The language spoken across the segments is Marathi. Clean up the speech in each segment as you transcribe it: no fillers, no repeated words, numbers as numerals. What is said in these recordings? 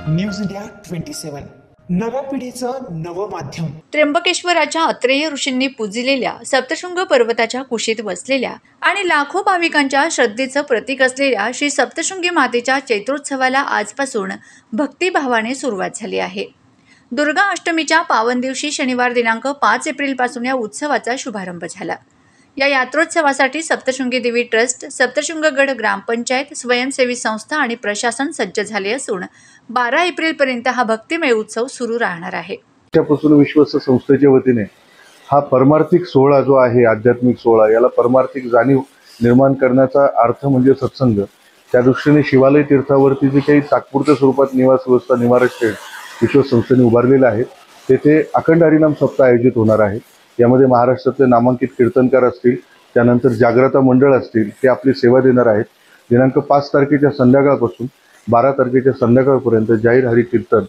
न्यूज इंडिया 27 नव्या पिढीचं नवं माध्यम। त्र्यंबकेश्वराच्या अत्रेय ऋषींनी पूजिलेल्या सप्तशृंग पर्वताच्या कुशीत वसलेल्या आणि लाखो भाविकांच्या श्रद्धेचं प्रतीक असलेल्या श्री सप्तशृंगी मातेच्या चैत्रोत्सवाला आजपासून भक्तिभावाने सुरुवात झाली आहे। दुर्गा अष्टमीच्या पावन दिवशी शनिवार दिनांक 5 एप्रिलपासून या उत्सवाचा शुभारंभ झाला। या यात्रोत्सवासाठी सप्तशृंगी देवी ट्रस्ट, सप्तशृंगगड ग्रामपंचायत, स्वयंसेवी संस्था आणि प्रशासन सज्ज झाले असून 12 एप्रिलपर्यंत हा भक्तिमय उत्सव सुरू राहणार आहे। त्यापासून विश्वस्त संस्थेच्या वतीने हा परमार्थिक सोहळा जो आहे, आध्यात्मिक सोहळा, याला परमार्थिक जाणीव निर्माण करण्याचा अर्थ म्हणजे सत्संग। त्या दृष्टीने शिवालय तीर्थावरती जे काही तात्पुरत्या स्वरूपात निवास व्यवस्था निवारक शेड विश्वस्त संस्थेने उभारलेले आहेत, तेथे अखंड हरिनाम सप्ताह आयोजित होणार आहे। यामध्ये महाराष्ट्रातले नामांकित कीर्तनकार असतील, त्यानंतर जागृता मंडळ असतील, ते आपली सेवा देणार आहेत। दिनांक 5 तारखेच्या संध्याकाळपासून 12 तारखेच्या संध्याकाळपर्यंत जाहीर हरी कीर्तन,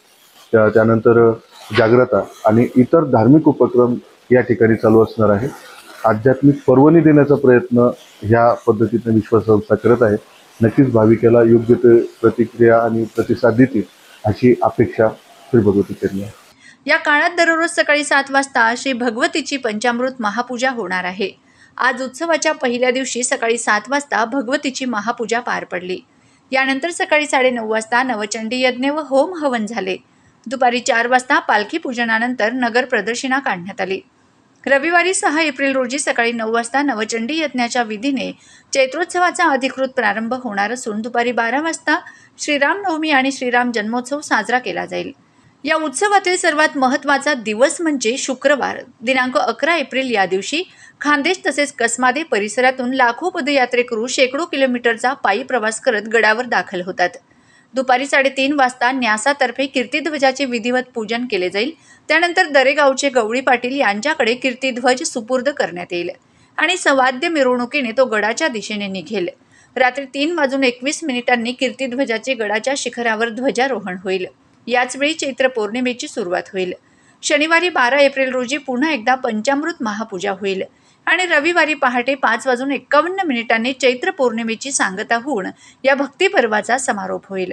त्यानंतर जागृता आणि इतर धार्मिक उपक्रम या ठिकाणी चालू असणार आहे। आध्यात्मिक पर्वणी देण्याचा प्रयत्न ह्या पद्धतीने विश्वास संस्था करत आहे। नक्कीच भाविकाला योग्य ते प्रतिक्रिया आणि प्रतिसाद देतील अशी अपेक्षा श्री भगवती चरणी आहे। या काळात दररोज सकाळी 7 वाजता श्री भगवतीची पंचामृत महापूजा होणार आहे। आज उत्सवाच्या पहिल्या दिवशी सकाळी 7 वाजता भगवतीची महापूजा पार पडली। यानंतर सकाळी 9:30 वाजता नवचंडी यज्ञ व होम हवन झाले। दुपारी 4 वाजता पालखी पूजनानंतर नगर प्रदक्षिणा काढण्यात आली। रविवारी 6 एप्रिल रोजी सकाळी 9 वाजता नवचंडी यज्ञाच्या विधीने चैत्रोत्सवाचा अधिकृत प्रारंभ होणार असून दुपारी 12 वाजता श्रीरामनवमी आणि श्रीराम जन्मोत्सव साजरा केला जाईल। या उत्सवातील सर्वात महत्त्वाचा दिवस म्हणजे शुक्रवार दिनांक 11 एप्रिल या दिवशी खान्देश तसेच कसमादे परिसरातून लाखो पदयात्रेकरू शेकडो किलोमीटरचा पायी प्रवास करत गडावर दाखल होतात। दुपारी 3:30 वाजता न्यासातर्फे कीर्तिध्वजाचे विधिवत पूजन केले जाईल। त्यानंतर दरेगावचे गवळी पाटील यांच्याकडे कीर्तिध्वज सुपूर्द करण्यात येईल आणि सवाद्य मिरवणुकीने तो गडाच्या दिशेने निघेल। रात्री 3:21 कीर्तिध्वजाचे गडाच्या शिखरावर ध्वजारोहण होईल। याचवेळी चैत्र पौर्णिमेची सुरुवात होईल। शनिवारी 12 एप्रिल रोजी पुन्हा एकदा पंचामृत महापूजा होईल आणि रविवारी पहाटे 5:51 चैत्र पौर्णिमेची सांगता होऊन या भक्तिपर्वाचा समारोप होईल।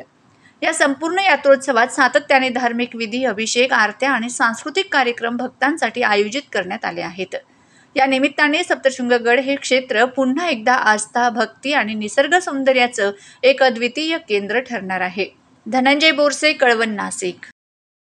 या संपूर्ण यात्रोत्सवात सातत्याने धार्मिक विधी, अभिषेक, आरत्या आणि सांस्कृतिक कार्यक्रम भक्तांसाठी आयोजित करण्यात आले आहेत। या निमित्ताने सप्तशृंगगड हे क्षेत्र पुन्हा एकदा आस्था, भक्ती आणि निसर्ग सौंदर्याचं एक अद्वितीय केंद्र ठरणार आहे। धनंजय बोरसे, कळवण, नाशिक।